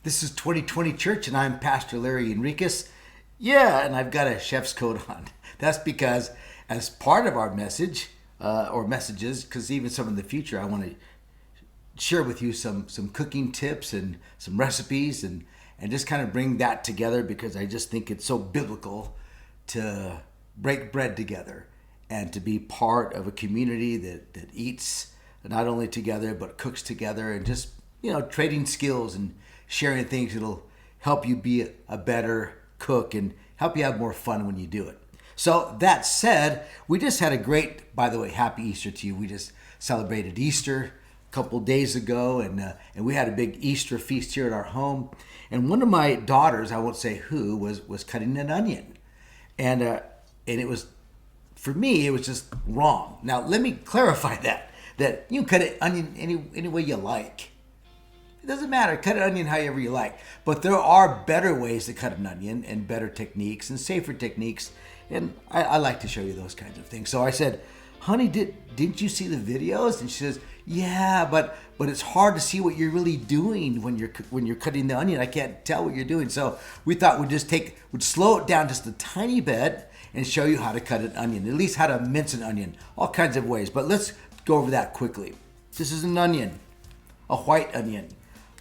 This is 2020 Church, and I'm Pastor Larry Enriquez. Yeah, and I've got a chef's coat on. That's because as part of our message, or messages, because even some in the future, I want to share with you some cooking tips and some recipes and just kind of bring that together because I just think it's so biblical to break bread together and to be part of a community that eats not only together but cooks together and just, trading skills and sharing things that'll help you be a better cook and help you have more fun when you do it. So that said, we just had a great, by the way, happy Easter to you. We just celebrated Easter a couple days ago, and we had a big Easter feast here at our home. And one of my daughters, I won't say who, was cutting an onion, and it was, for me, it was just wrong. Now let me clarify that you can cut an onion any way you like. It doesn't matter. Cut an onion however you like. But there are better ways to cut an onion and better techniques and safer techniques. And I like to show you those kinds of things. So I said, honey, didn't you see the videos? And she says, yeah, but it's hard to see what you're really doing when you're cutting the onion. I can't tell what you're doing. So we thought we'd slow it down just a tiny bit and show you how to cut an onion, at least how to mince an onion, all kinds of ways. But let's go over that quickly. This is an onion, a white onion.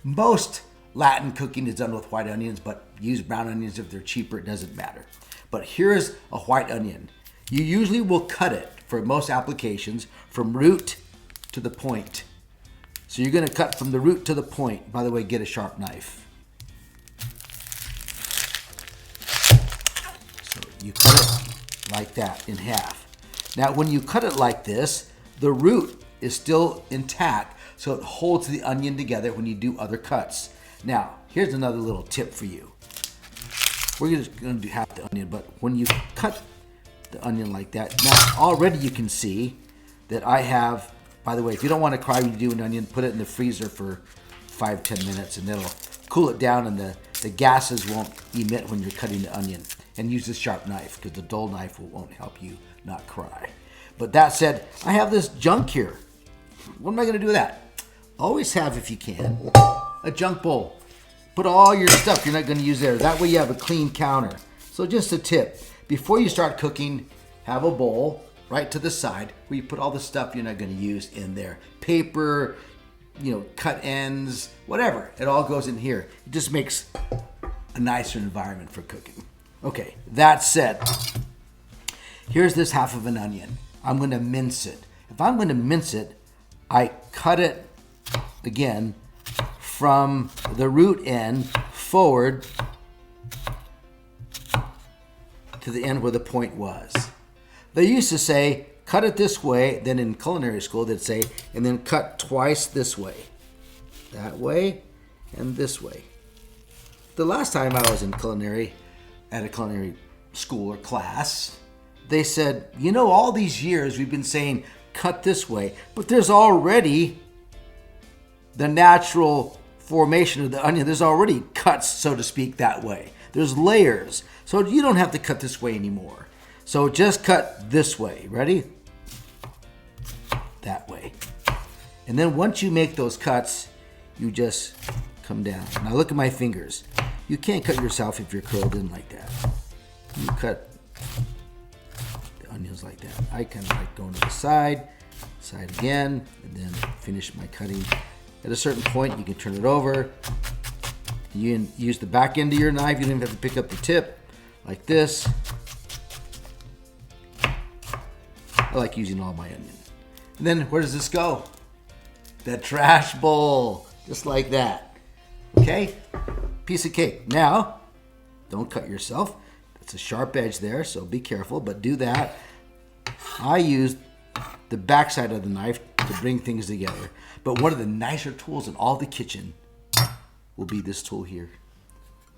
Most Latin cooking is done with white onions, but use brown onions if they're cheaper, it doesn't matter. But here's a white onion. You usually will cut it, for most applications, from root to the point. So you're going to cut from the root to the point. By the way, get a sharp knife. So you cut it like that in half. Now when you cut it like this, the root is still intact, so it holds the onion together when you do other cuts. Now, here's another little tip for you. We're just going to do half the onion, but when you cut the onion like that, now already you can see that I have, by the way, if you don't want to cry when you do an onion, put it in the freezer for 5-10 minutes and it'll cool it down and the gases won't emit when you're cutting the onion. And use this sharp knife because the dull knife won't help you not cry. But that said, I have this junk here. What am I going to do with that? Always have, if you can, a junk bowl. Put all your stuff you're not going to use there. That way you have a clean counter. So just a tip. Before you start cooking, have a bowl right to the side where you put all the stuff you're not going to use in there. Paper, cut ends, whatever. It all goes in here. It just makes a nicer environment for cooking. Okay, that said, here's this half of an onion. I'm going to mince it. If I'm going to mince it, I cut it, again, from the root end forward to the end where the point was. They used to say, cut it this way, then in culinary school they'd say, and then cut twice this way. That way and this way. The last time I was in culinary, at a culinary school or class, they said, all these years we've been saying cut this way, but there's already the natural formation of the onion. There's already cuts, so to speak, that way. There's layers, so you don't have to cut this way anymore. So just cut this way. Ready? That way. And then once you make those cuts, you just come down. Now look at my fingers. You can't cut yourself if you're curled in like that. You cut the onions like that. I kind of like going to the side again, and then finish my cutting. At a certain point, you can turn it over. You can use the back end of your knife. You don't even have to pick up the tip like this. I like using all my onion. And then where does this go? The trash bowl, just like that. Okay? Piece of cake. Now, don't cut yourself. It's a sharp edge there, so be careful, but do that. I use the backside of the knife to bring things together. But one of the nicer tools in all the kitchen will be this tool here.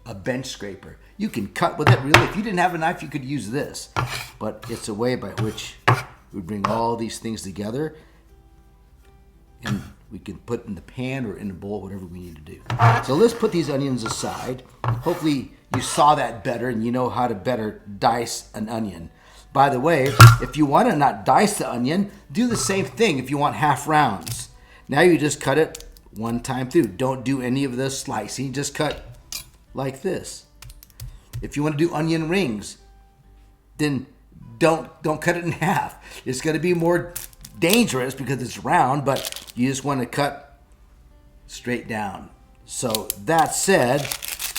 A bench scraper. You can cut with it, really. If you didn't have a knife, you could use this. But it's a way by which we bring all these things together and we can put in the pan or in a bowl, whatever we need to do. So let's put these onions aside. Hopefully you saw that better and you know how to better dice an onion. By the way, if you want to not dice the onion, do the same thing if you want half rounds. Now you just cut it one time through. Don't do any of the slicing. Just cut like this. If you want to do onion rings, then don't cut it in half. It's going to be more dangerous because it's round, but you just want to cut straight down. So that said,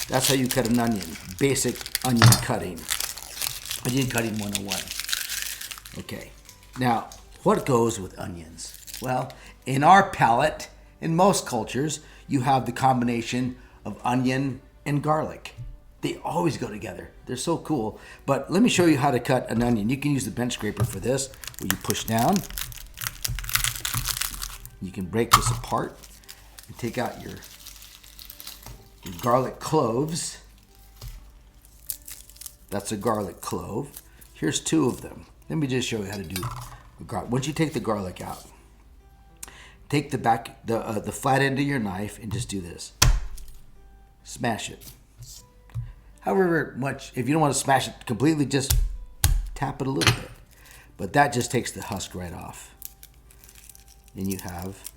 that's how you cut an onion. Basic onion cutting. Onion cutting 101. Okay. Now, what goes with onions? Well, in our palate, in most cultures, you have the combination of onion and garlic. They always go together. They're so cool. But let me show you how to cut an onion. You can use the bench scraper for this, where you push down. You can break this apart and take out your garlic cloves. That's a garlic clove. Here's 2 of them. Let me just show you how to do garlic. Once you take the garlic out, take the flat end of your knife and just do this. Smash it. However much, if you don't want to smash it completely, just tap it a little bit. But that just takes the husk right off. And you have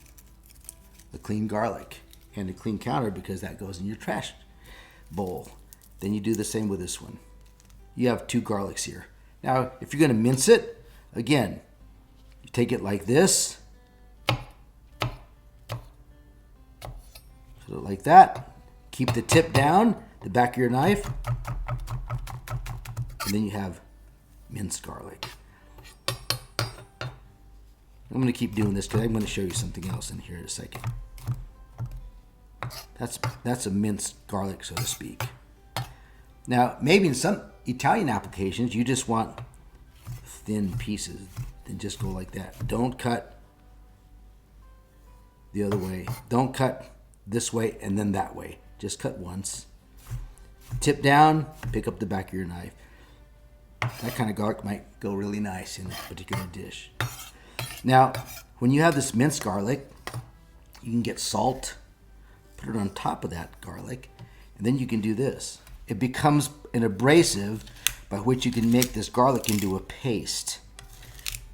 a clean garlic and a clean counter because that goes in your trash bowl. Then you do the same with this one. You have 2 garlics here. Now, if you're going to mince it, again, you take it like this. Put it like that. Keep the tip down, the back of your knife. And then you have minced garlic. I'm going to keep doing this because I'm going to show you something else in here in a second. That's a minced garlic, so to speak. Now, maybe in some Italian applications, you just want thin pieces. Then just go like that. Don't cut the other way. Don't cut this way and then that way. Just cut once. Tip down, pick up the back of your knife. That kind of garlic might go really nice in a particular dish. Now, when you have this minced garlic, you can get salt, put it on top of that garlic, and then you can do this. It becomes an abrasive by which you can make this garlic into a paste.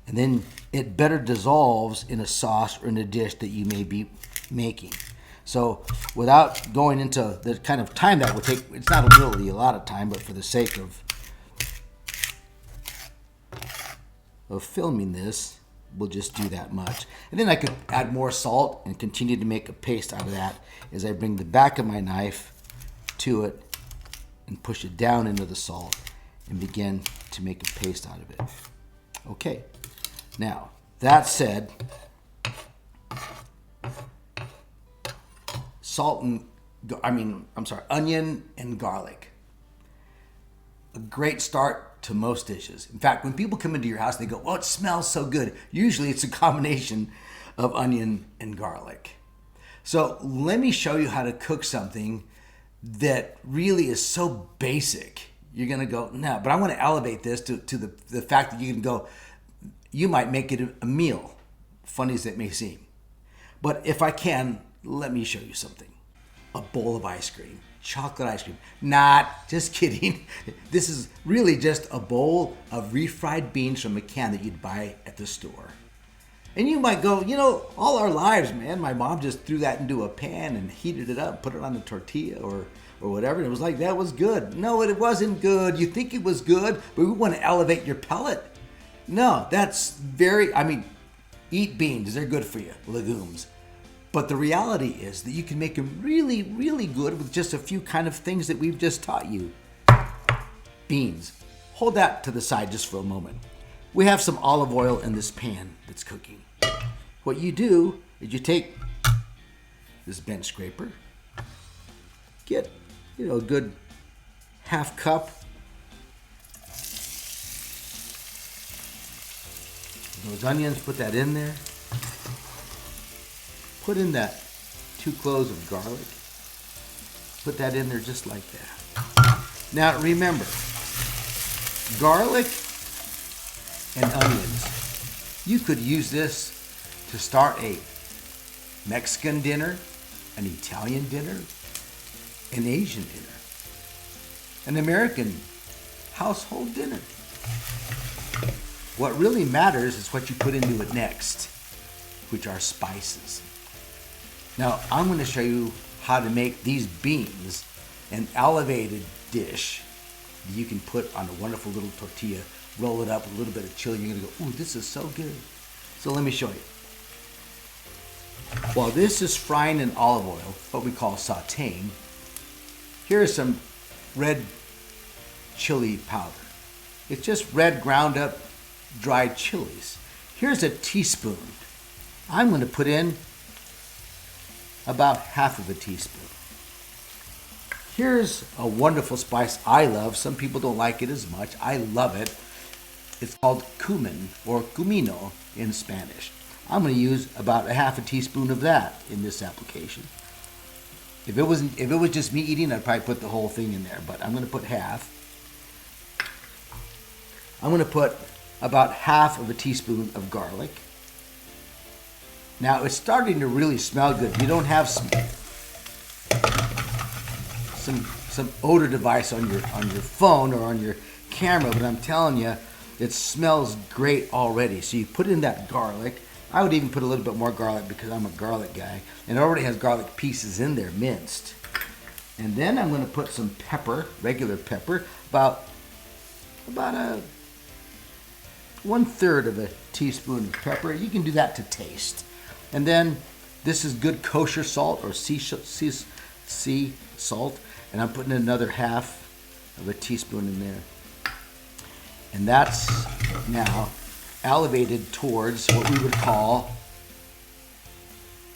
And then it better dissolves in a sauce or in a dish that you may be making. So without going into the kind of time that would take, it's not really a lot of time, but for the sake of filming this, we'll just do that much. And then I could add more salt and continue to make a paste out of that as I bring the back of my knife to it and push it down into the salt and begin to make a paste out of it. Okay, now that said, onion and garlic. A great start to most dishes. In fact, when people come into your house, they go, "Oh, it smells so good." Usually it's a combination of onion and garlic. So let me show you how to cook something that really is so basic. You're going to go, no, but I want to elevate this to the fact that you can go, you might make it a meal, funny as it may seem. But if I can, let me show you something. A bowl of ice cream, chocolate ice cream. Not, just kidding. This is really just a bowl of refried beans from a can that you'd buy at the store. And you might go, all our lives, man, my mom just threw that into a pan and heated it up, put it on a tortilla or whatever. And it was like, that was good. No, it wasn't good. You think it was good, but we want to elevate your palate. No, that's eat beans. They're good for you, legumes. But the reality is that you can make them really, really good with just a few kind of things that we've just taught you. Beans. Hold that to the side just for a moment. We have some olive oil in this pan that's cooking. What you do is you take this bench scraper, get a good half cup of those onions, put that in there. Put in that 2 cloves of garlic. Put that in there just like that. Now remember, garlic and onions. You could use this to start a Mexican dinner, an Italian dinner, an Asian dinner, an American household dinner. What really matters is what you put into it next, which are spices. Now I'm going to show you how to make these beans an elevated dish that you can put on a wonderful little tortilla, roll it up with a little bit of chili. You're going to go, ooh, this is so good. So let me show you. While this is frying in olive oil, what we call sauteing, here is some red chili powder. It's just red ground up dried chilies. Here's a teaspoon. I'm going to put in about half of a teaspoon. Here's a wonderful spice I love. Some people don't like it as much. I love it. It's called cumin or cumino in Spanish. I'm going to use about a half a teaspoon of that in this application. If it was just me eating, I'd probably put the whole thing in there, but I'm going to put half. I'm going to put about half of a teaspoon of garlic. Now it's starting to really smell good. You don't have some odor device on your phone or on your camera, but I'm telling you, it smells great already. So you put in that garlic. I would even put a little bit more garlic because I'm a garlic guy, and it already has garlic pieces in there minced. And then I'm going to put some pepper, regular pepper, about a 1/3 of a teaspoon of pepper. You can do that to taste. And then this is good kosher salt or sea salt, and I'm putting another half of a teaspoon in there. And that's now elevated towards what we would call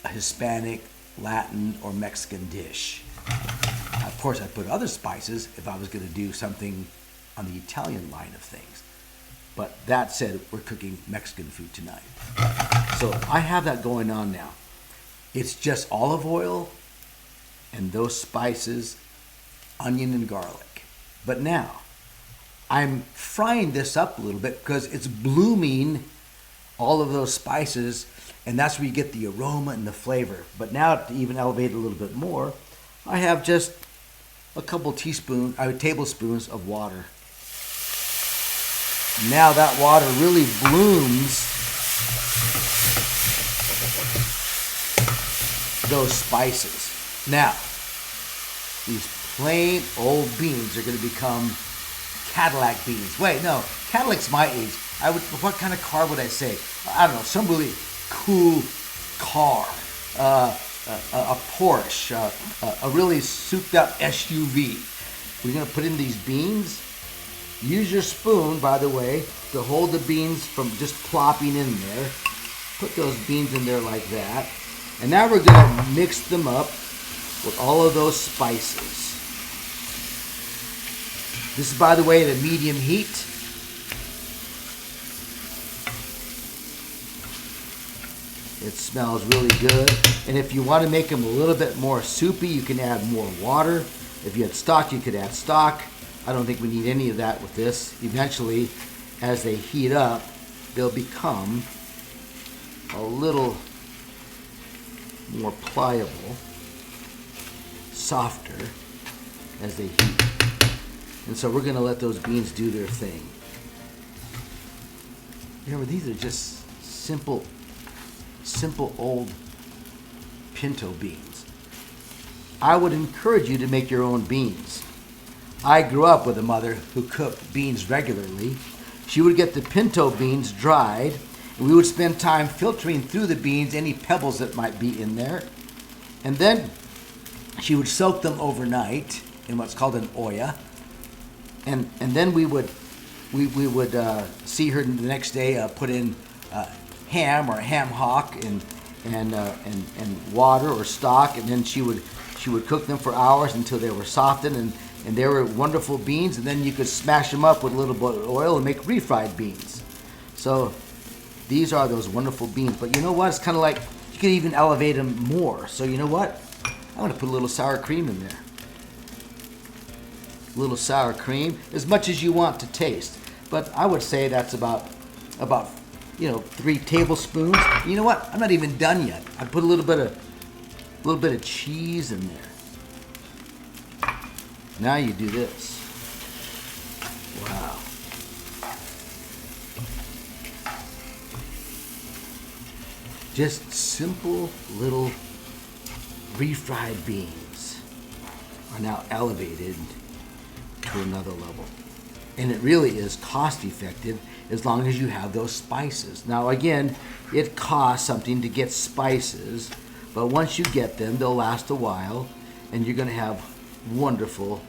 a Hispanic, Latin, or Mexican dish. Now, of course, I put other spices if I was going to do something on the Italian line of things. But that said, we're cooking Mexican food tonight. So I have that going on now. It's just olive oil and those spices, onion and garlic. But now, I'm frying this up a little bit because it's blooming all of those spices, and that's where you get the aroma and the flavor. But now to even elevate it a little bit more, I have just a couple tablespoons of water. Now that water really blooms those spices. Now, these plain old beans are going to become Cadillac beans. Wait, no, Cadillac's my age. What kind of car would I say? I don't know, some really cool car. A Porsche, a really souped up SUV. We're going to put in these beans. Use your spoon, by the way, to hold the beans from just plopping in there. Put those beans in there like that. And now we're going to mix them up with all of those spices. This is, by the way, at a medium heat. It smells really good. And if you want to make them a little bit more soupy, you can add more water. If you had stock, you could add stock. I don't think we need any of that with this. Eventually, as they heat up, they'll become a little more pliable, softer as they heat. And so we're going to let those beans do their thing. Remember, these are just simple old pinto beans. I would encourage you to make your own beans. I grew up with a mother who cooked beans regularly. She would get the pinto beans dried, and we would spend time filtering through the beans, any pebbles that might be in there. And then she would soak them overnight in what's called an olla. And then we would see her the next day put in ham or ham hock and water or stock, and then she would cook them for hours until they were softened, and they were wonderful beans. And then you could smash them up with a little bit of oil and make refried beans. So these are those wonderful beans. But you know what? It's kind of like you could even elevate them more. So you know what? I'm going to put a little sour cream in there. A little sour cream, as much as you want to taste. But I would say that's about 3 tablespoons. You know what? I'm not even done yet. I put a little bit of cheese in there. Now you do this. Wow. Just simple little refried beans are now elevated to another level. And it really is cost effective as long as you have those spices. Now again, it costs something to get spices, but once you get them, they'll last a while, and you're going to have wonderful,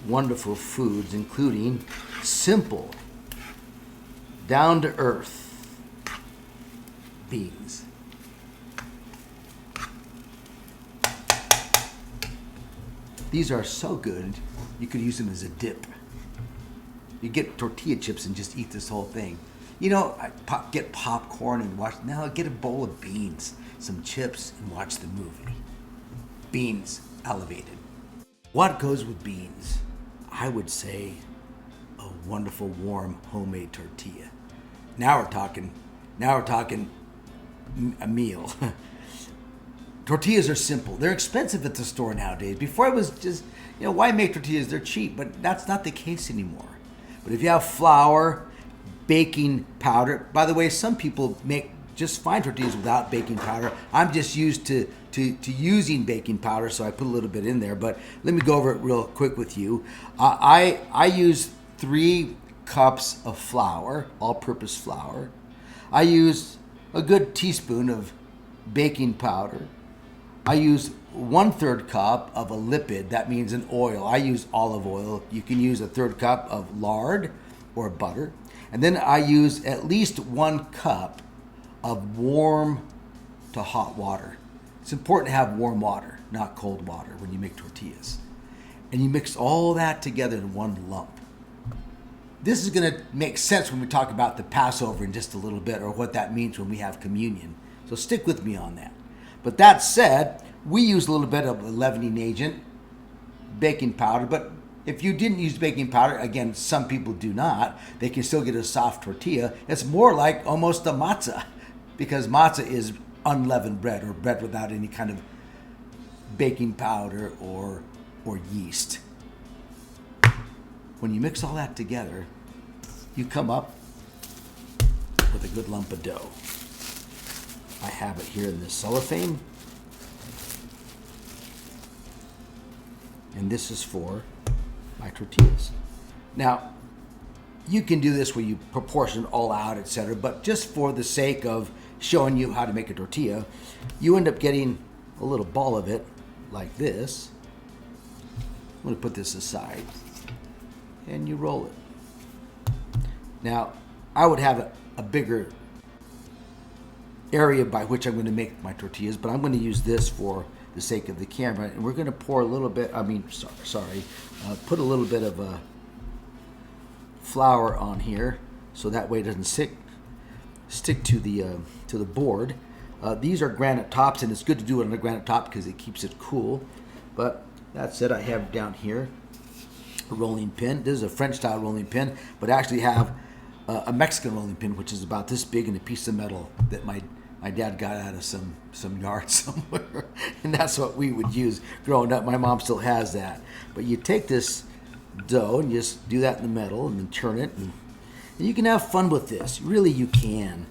wonderful foods, including simple, down-to-earth beans. These are so good, you could use them as a dip. You get tortilla chips and just eat this whole thing. You know, get popcorn and watch. Now get a bowl of beans, some chips, and watch the movie. Beans elevated. What goes with beans? I would say a wonderful warm homemade tortilla. Now we're talking a meal. Tortillas are simple. They're expensive at the store nowadays. Before it was just, why make tortillas? They're cheap, but that's not the case anymore. But if you have flour, baking powder, by the way, some people make just fine tortillas without baking powder. I'm just used to using baking powder, so I put a little bit in there. But let me go over it real quick with you. I use 3 cups of flour, all-purpose flour. I use a good teaspoon of baking powder. I use 1/3 cup of a lipid, that means an oil. I use olive oil. You can use a 1/3 cup of lard or butter. And then I use at least 1 cup of warm to hot water. It's important to have warm water, not cold water, when you make tortillas. And you mix all that together in one lump. This is going to make sense when we talk about the Passover in just a little bit, or what that means when we have communion. So stick with me on that. But that said, we use a little bit of a leavening agent, baking powder, but if you didn't use baking powder, again, some people do not, they can still get a soft tortilla. It's more like almost a matzah, because matzah is unleavened bread, or bread without any kind of baking powder or yeast. When you mix all that together, you come up with a good lump of dough. I have it here in this cellophane. And this is for my tortillas. Now, you can do this where you proportion it all out, etc. But just for the sake of showing you how to make a tortilla, you end up getting a little ball of it like this. I'm going to put this aside. And you roll it. Now, I would have a bigger area by which I'm going to make my tortillas, but I'm going to use this for the sake of the camera, and we're going to pour a little bit, put a little bit of flour on here, so that way it doesn't stick to the board. These are granite tops, and it's good to do it on a granite top because it keeps it cool. But that said, I have down here a rolling pin. This is a French style rolling pin, but I actually have a Mexican rolling pin, which is about this big, and a piece of metal that my dad got out of some yard somewhere, and that's what we would use growing up. My mom still has that. But you take this dough and just do that in the middle, and then turn it, and you can have fun with this. Really, you can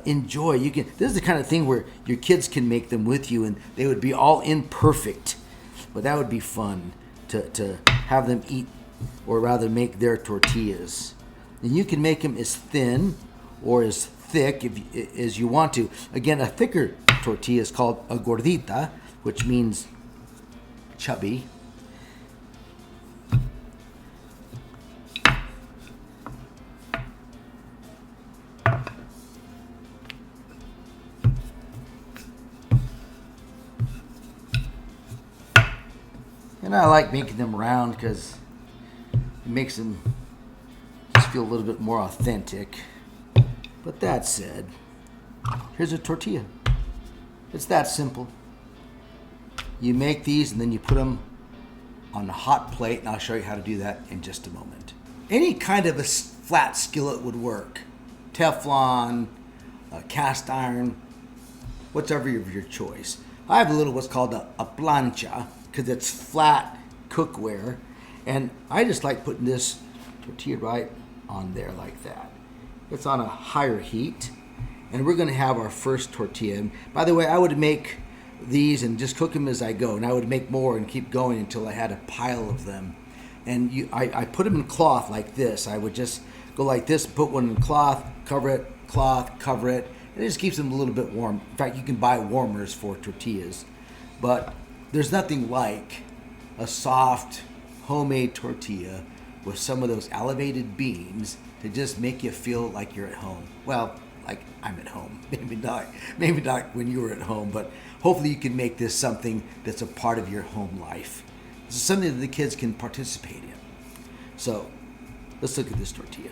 enjoy. You can. This is the kind of thing where your kids can make them with you, and they would be all imperfect, but that would be fun to have them eat, or rather make their tortillas. And you can make them as thin or as thick as you want to. Again, a thicker tortilla is called a gordita, which means chubby. And I like making them round because it makes them just feel a little bit more authentic. But that said, here's a tortilla. It's that simple. You make these and then you put them on a hot plate, and I'll show you how to do that in just a moment. Any kind of a flat skillet would work. Teflon, cast iron, whatever of your choice. I have a little what's called a plancha, because it's flat cookware, and I just like putting this tortilla right on there like that. It's on a higher heat, and we're going to have our first tortilla. And by the way, I would make these and just cook them as I go. And I would make more and keep going until I had a pile of them. And I put them in cloth like this. I would just go like this, put one in cloth, cover it, and it just keeps them a little bit warm. In fact, you can buy warmers for tortillas. But there's nothing like a soft homemade tortilla with some of those elevated beans to just make you feel like you're at home. Well, like I'm at home. Maybe not when you were at home, but hopefully you can make this something that's a part of your home life. This is something that the kids can participate in. So let's look at this tortilla.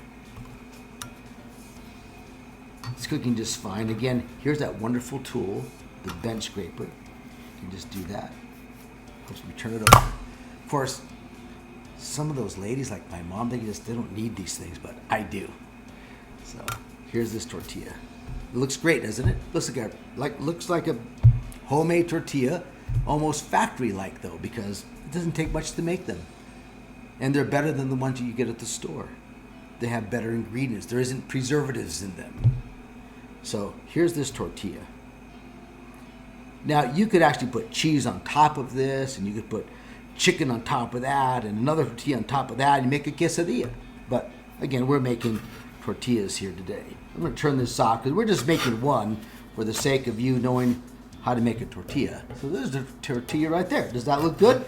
It's cooking just fine. Again, here's that wonderful tool, the bench scraper. You can just do that. Helps me turn it over. Of course, some of those ladies, like my mom, they don't need these things, but I do. So here's this tortilla. It looks great, doesn't it? Looks like a homemade tortilla, almost factory-like though, because it doesn't take much to make them, and they're better than the ones you get at the store. They have better ingredients. There isn't preservatives in them. So here's this tortilla. Now you could actually put cheese on top of this, and you could put chicken on top of that, and another tortilla on top of that, and make a quesadilla. But again, we're making tortillas here today. I'm going to turn this off because we're just making one for the sake of you knowing how to make a tortilla. So there's the tortilla right there. Does that look good?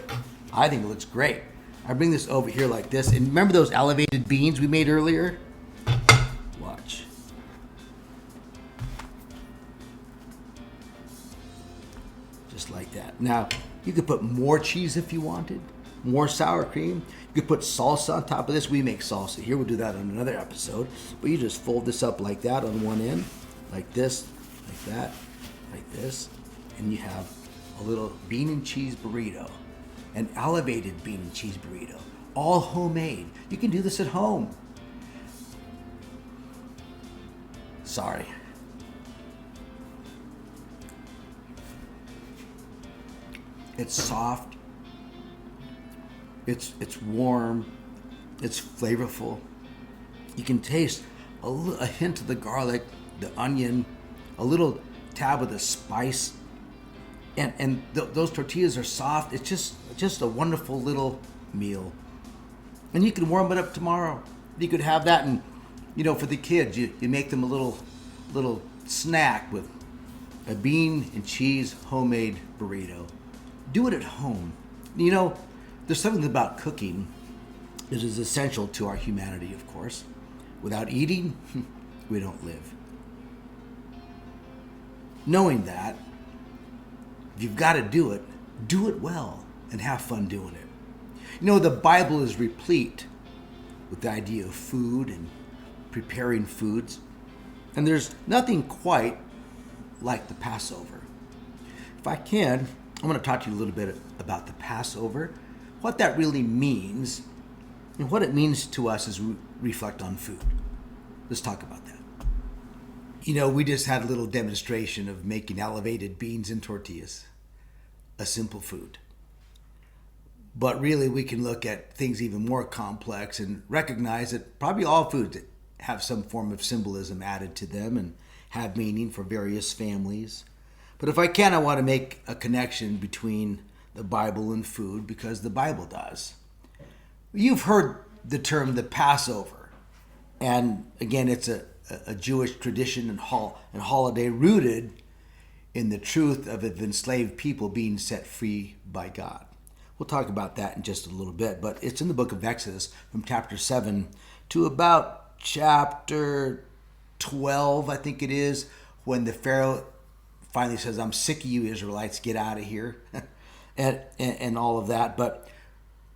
I think it looks great. I bring this over here like this, and remember those elevated beans we made earlier? Watch. Just like that. Now, you could put more cheese if you wanted, more sour cream. You could put salsa on top of this. We make salsa here. We'll do that on another episode. But you just fold this up like that on one end, like this, like that, like this, and you have a little bean and cheese burrito, an elevated bean and cheese burrito, all homemade. You can do this at home. Sorry. It's soft, it's warm, it's flavorful. You can taste a hint of the garlic, the onion, a little tab of the spice, and those tortillas are soft. It's just a wonderful little meal. And you can warm it up tomorrow. You could have that, and for the kids, you make them a little snack with a bean and cheese homemade burrito. Do it at home. There's something about cooking that is essential to our humanity, of course. Without eating, we don't live. Knowing that, if you've got to do it well and have fun doing it. The Bible is replete with the idea of food and preparing foods. And there's nothing quite like the Passover. If I can, I'm going to talk to you a little bit about the Passover, what that really means, and what it means to us as we reflect on food. Let's talk about that. We just had a little demonstration of making elevated beans and tortillas, a simple food. But really, we can look at things even more complex and recognize that probably all foods have some form of symbolism added to them and have meaning for various families. But if I can, I want to make a connection between the Bible and food because the Bible does. You've heard the term the Passover. And again, it's a Jewish tradition and holiday rooted in the truth of the enslaved people being set free by God. We'll talk about that in just a little bit, but it's in the book of Exodus from chapter 7 to about chapter 12, I think it is, when the Pharaoh finally says, I'm sick of you Israelites, get out of here, and all of that. But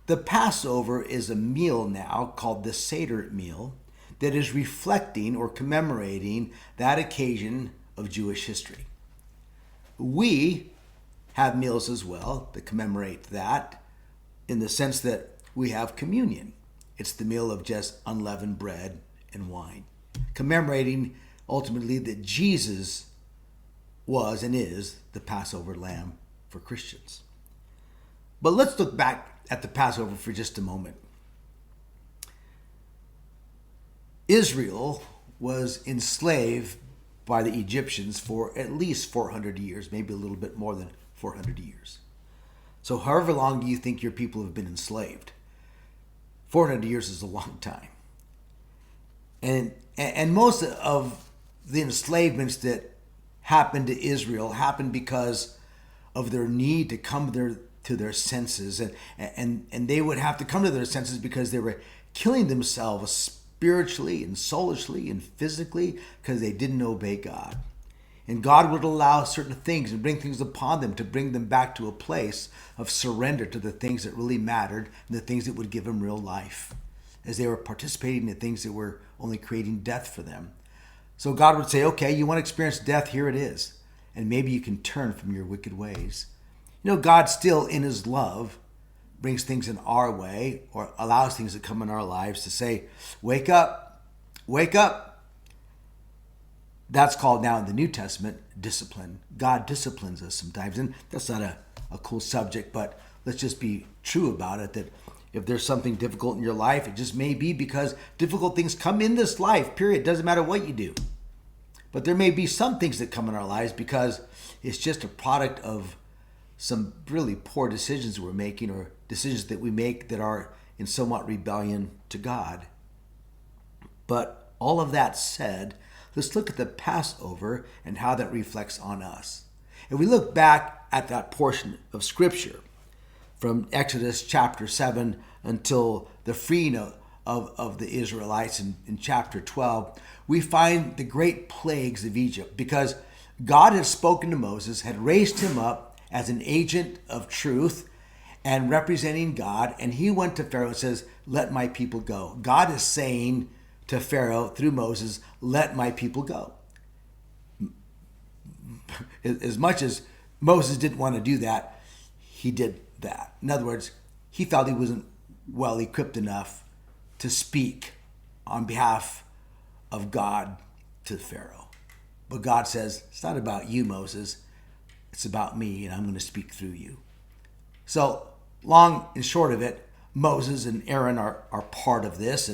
the Passover is a meal now called the Seder Meal that is reflecting or commemorating that occasion of Jewish history. We have meals as well that commemorate that in the sense that we have communion. It's the meal of just unleavened bread and wine, commemorating ultimately that Jesus was and is the Passover lamb for Christians. But let's look back at the Passover for just a moment. Israel was enslaved by the Egyptians for at least 400 years, maybe a little bit more than 400 years. So however long do you think your people have been enslaved? 400 years is a long time. And most of the enslavements that happened to Israel happened because of their need to come to their senses. And they would have to come to their senses because they were killing themselves spiritually and soulishly and physically because they didn't obey God. And God would allow certain things and bring things upon them to bring them back to a place of surrender to the things that really mattered and the things that would give them real life, as they were participating in things that were only creating death for them. So God would say, okay, you want to experience death? Here it is. And maybe you can turn from your wicked ways. You know, God still in his love brings things in our way or allows things to come in our lives to say, wake up, wake up. That's called now in the New Testament discipline. God disciplines us sometimes. And that's not a cool subject, but let's just be true about it, that if there's something difficult in your life, it just may be because difficult things come in this life, period. Doesn't matter what you do. But there may be some things that come in our lives because it's just a product of some really poor decisions we're making or decisions that we make that are in somewhat rebellion to God. But all of that said, let's look at the Passover and how that reflects on us. If we look back at that portion of Scripture from Exodus chapter 7 until the freeing of the Israelites in chapter 12, we find the great plagues of Egypt because God had spoken to Moses, had raised him up as an agent of truth and representing God, and he went to Pharaoh and says, let my people go. God is saying to Pharaoh through Moses, let my people go. As much as Moses didn't want to do that, he did that. In other words, he felt he wasn't well equipped enough to speak on behalf of God to Pharaoh. But God says, it's not about you, Moses. It's about me, and I'm going to speak through you. So, long and short of it, Moses and Aaron are part of this,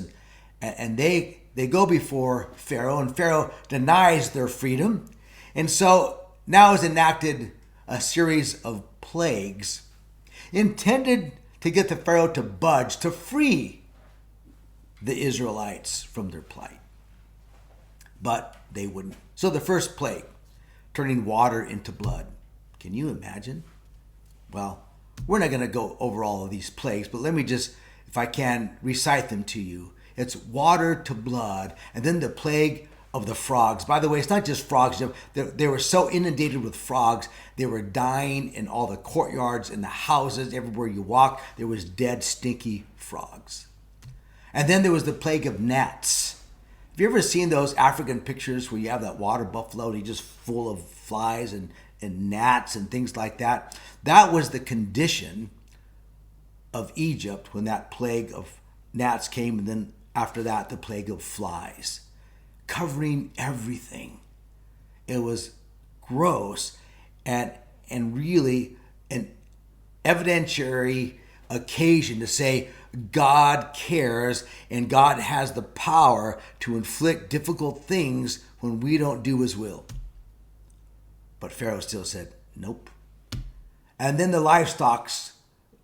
and they go before Pharaoh, and Pharaoh denies their freedom. And so now is enacted a series of plagues intended to get the Pharaoh to budge, to free the Israelites from their plight. But they wouldn't. So the first plague, turning water into blood. Can you imagine? Well, we're not going to go over all of these plagues, but let me just, if I can, recite them to you. It's water to blood, and then the plague of the frogs. By the way, it's not just frogs. They were so inundated with frogs, they were dying in all the courtyards, in the houses, everywhere you walk, there was dead, stinky frogs. And then there was the plague of gnats. Have you ever seen those African pictures where you have that water buffalo and he's just full of flies and gnats and things like that? That was the condition of Egypt when that plague of gnats came, and then after that, the plague of flies, covering everything. It was gross and really an evidentiary occasion to say God cares and God has the power to inflict difficult things when we don't do his will. But Pharaoh still said, nope. And then the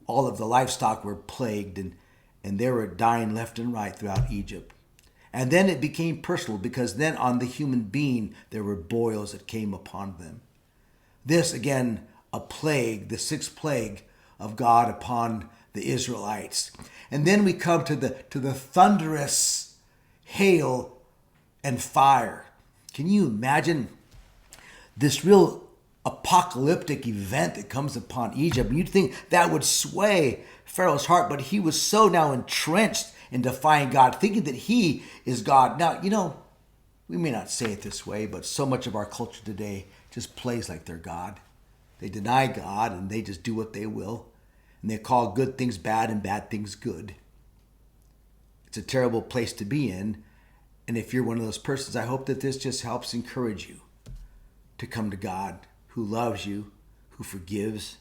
all of the livestock were plagued, and they were dying left and right throughout Egypt. And then it became personal, because then on the human being, there were boils that came upon them. This, again, a plague, the sixth plague of God upon the Israelites. And then we come to the thunderous hail and fire. Can you imagine this real apocalyptic event that comes upon Egypt? You'd think that would sway Pharaoh's heart, but he was so now entrenched in defying God, thinking that he is God. Now, we may not say it this way, but so much of our culture today just plays like they're God. They deny God and they just do what they will. And they call good things bad and bad things good. It's a terrible place to be in. And if you're one of those persons, I hope that this just helps encourage you to come to God, who loves you, who forgives,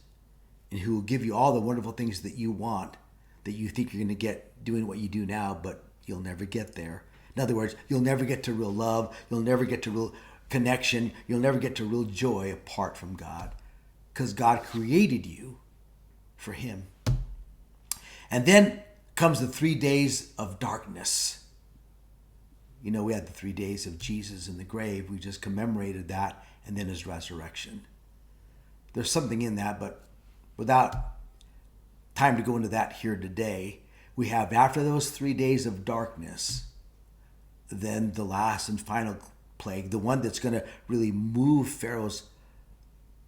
and who will give you all the wonderful things that you want, that you think you're going to get doing what you do now, but you'll never get there. In other words, you'll never get to real love. You'll never get to real connection. You'll never get to real joy apart from God. because God created you for him. And then comes the 3 days of darkness. You know, we had the 3 days of Jesus in the grave. We just commemorated that, and then his resurrection. There's something in that, but without time to go into that here today, we have, after those 3 days of darkness, then the last and final plague, the one that's going to really move Pharaoh's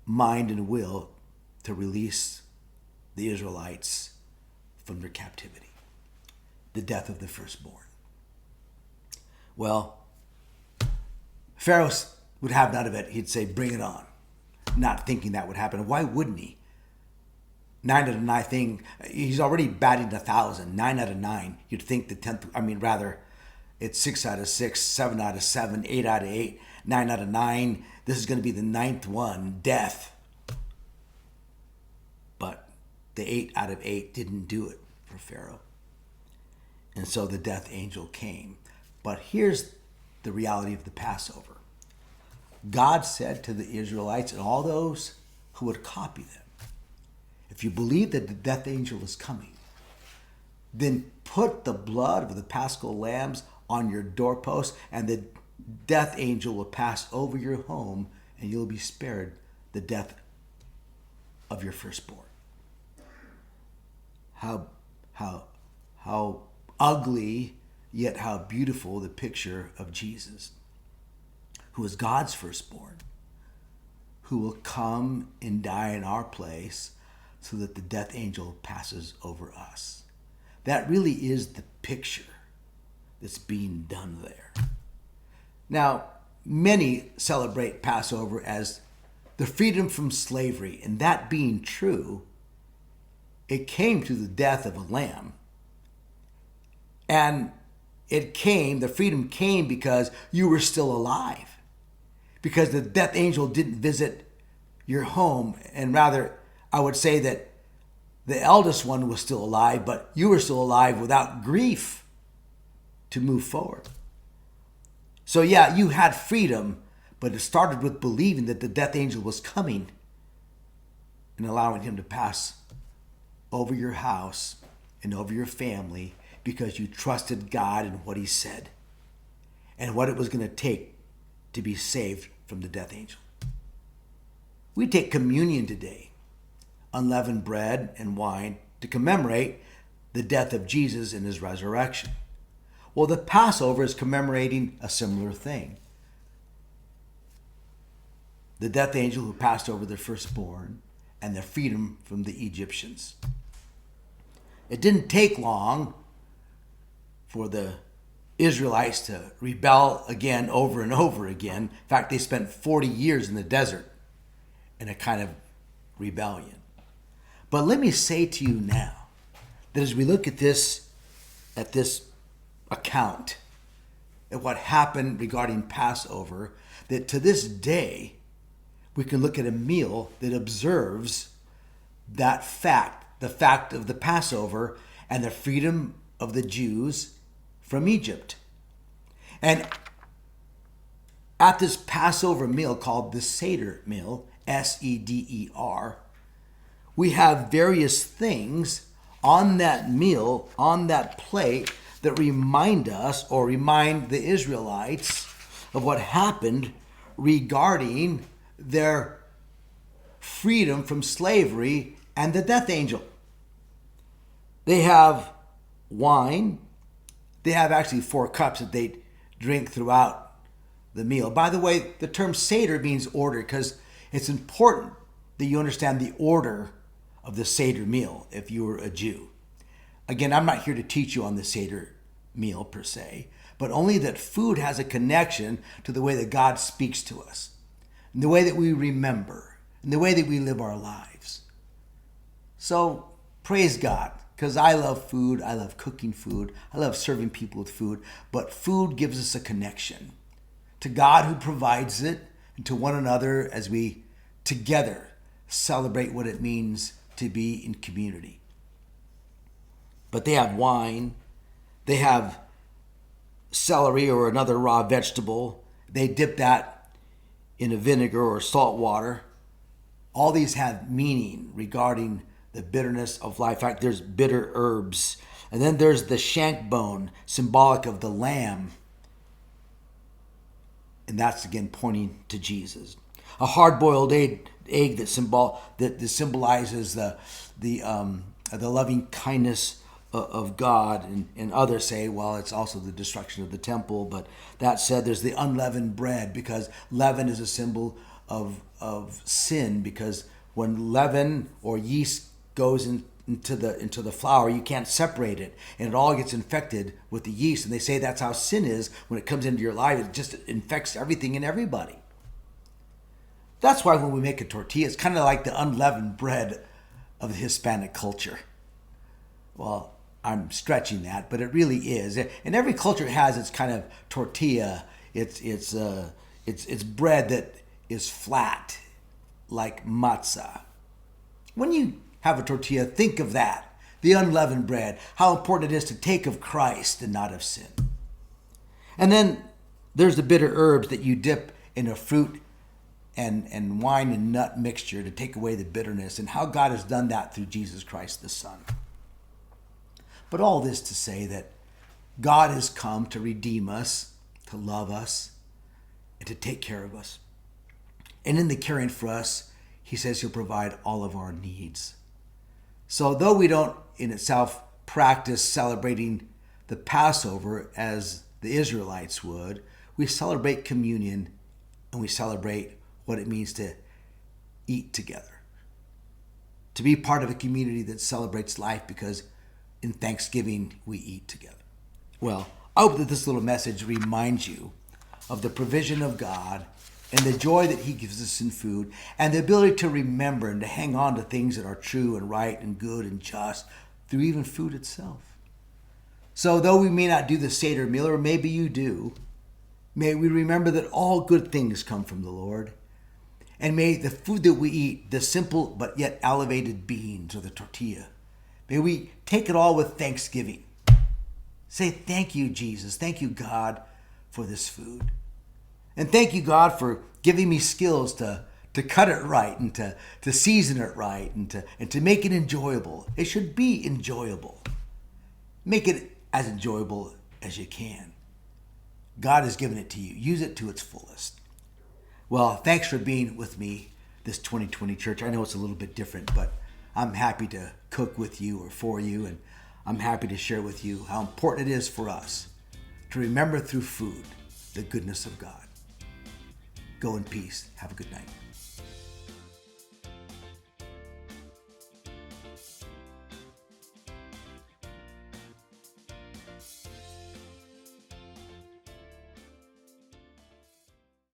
mind and will to release the Israelites from their captivity. The death of the firstborn. Well, Pharaoh would have none of it. He'd say, bring it on. Not thinking that would happen. Why wouldn't he? 9 out of 9 thing, he's already batting 1,000. 9 out of 9. You'd think the 10th, it's 6 out of 6, 7 out of 7, 8 out of 8, 9 out of 9. This is going to be the 9th one, death. But the 8 out of 8 didn't do it for Pharaoh. And so the death angel came. But here's the reality of the Passover. God said to the Israelites and all those who would copy them, if you believe that the death angel is coming, then put the blood of the paschal lambs on your doorpost, and the death angel will pass over your home, and you'll be spared the death of your firstborn. How ugly, yet how beautiful the picture of Jesus, who is God's firstborn, who will come and die in our place so that the death angel passes over us. That really is the picture that's being done there. Now, many celebrate Passover as the freedom from slavery, and that being true, it came through the death of a lamb. And the freedom came because you were still alive. Because the death angel didn't visit your home, and rather, I would say that the eldest one was still alive, but you were still alive without grief to move forward. So yeah, you had freedom, but it started with believing that the death angel was coming and allowing him to pass over your house and over your family because you trusted God and what he said and what it was going to take to be saved from the death angel. We take communion today, unleavened bread and wine, to commemorate the death of Jesus and his resurrection. Well, the Passover is commemorating a similar thing. The death angel who passed over the firstborn and the freedom from the Egyptians. It didn't take long for the Israelites to rebel again over and over again. In fact, they spent 40 years in the desert in a kind of rebellion. But let me say to you now that as we look at this account, at what happened regarding Passover, that to this day, we can look at a meal that observes that fact, the fact of the Passover and the freedom of the Jews from Egypt. And at this Passover meal called the Seder Meal, Seder, we have various things on that meal, on that plate, that remind us or remind the Israelites of what happened regarding their freedom from slavery and the death angel. They have wine. They have actually 4 cups that they drink throughout the meal. By the way, the term Seder means order because it's important that you understand the order of the Seder meal if you were a Jew. Again, I'm not here to teach you on the Seder meal per se, but only that food has a connection to the way that God speaks to us, and the way that we remember, and the way that we live our lives. So praise God, because I love food, I love cooking food, I love serving people with food, but food gives us a connection to God who provides it and to one another as we together celebrate what it means to be in community. But they have wine, they have celery or another raw vegetable. They dip that in a vinegar or salt water. All these have meaning regarding the bitterness of life. In fact, there's bitter herbs. And then there's the shank bone, symbolic of the lamb. And that's again pointing to Jesus. A hard-boiled egg that symbolizes the loving kindness of God, and others say, well, it's also the destruction of the temple. But that said, there's the unleavened bread, because leaven is a symbol of sin, because when leaven or yeast goes into the flour, you can't separate it, and it all gets infected with the yeast. And they say that's how sin is. When it comes into your life, it just infects everything and everybody. That's why when we make a tortilla, it's kind of like the unleavened bread of the Hispanic culture. Well, I'm stretching that, but it really is. And every culture has its kind of tortilla. It's bread that is flat, like matzah. When you have a tortilla, think of that, the unleavened bread, how important it is to take of Christ and not of sin. And then there's the bitter herbs that you dip in a fruit and wine and nut mixture to take away the bitterness, and how God has done that through Jesus Christ the Son. But all this to say that God has come to redeem us, to love us, and to take care of us. And in the caring for us, he says he'll provide all of our needs. So though we don't in itself practice celebrating the Passover as the Israelites would, we celebrate communion, and we celebrate what it means to eat together. To be part of a community that celebrates life, because in Thanksgiving we eat together. Well, I hope that this little message reminds you of the provision of God and the joy that he gives us in food, and the ability to remember and to hang on to things that are true and right and good and just through even food itself. So though we may not do the Seder Meal, or maybe you do, may we remember that all good things come from the Lord. And may the food that we eat, the simple but yet elevated beans or the tortilla, may we take it all with thanksgiving. Say, thank you, Jesus. Thank you, God, for this food. And thank you, God, for giving me skills to cut it right and to season it right and to make it enjoyable. It should be enjoyable. Make it as enjoyable as you can. God has given it to you. Use it to its fullest. Well, thanks for being with me this 2020 church. I know it's a little bit different, but I'm happy to cook with you or for you, and I'm happy to share with you how important it is for us to remember through food the goodness of God. Go in peace. Have a good night.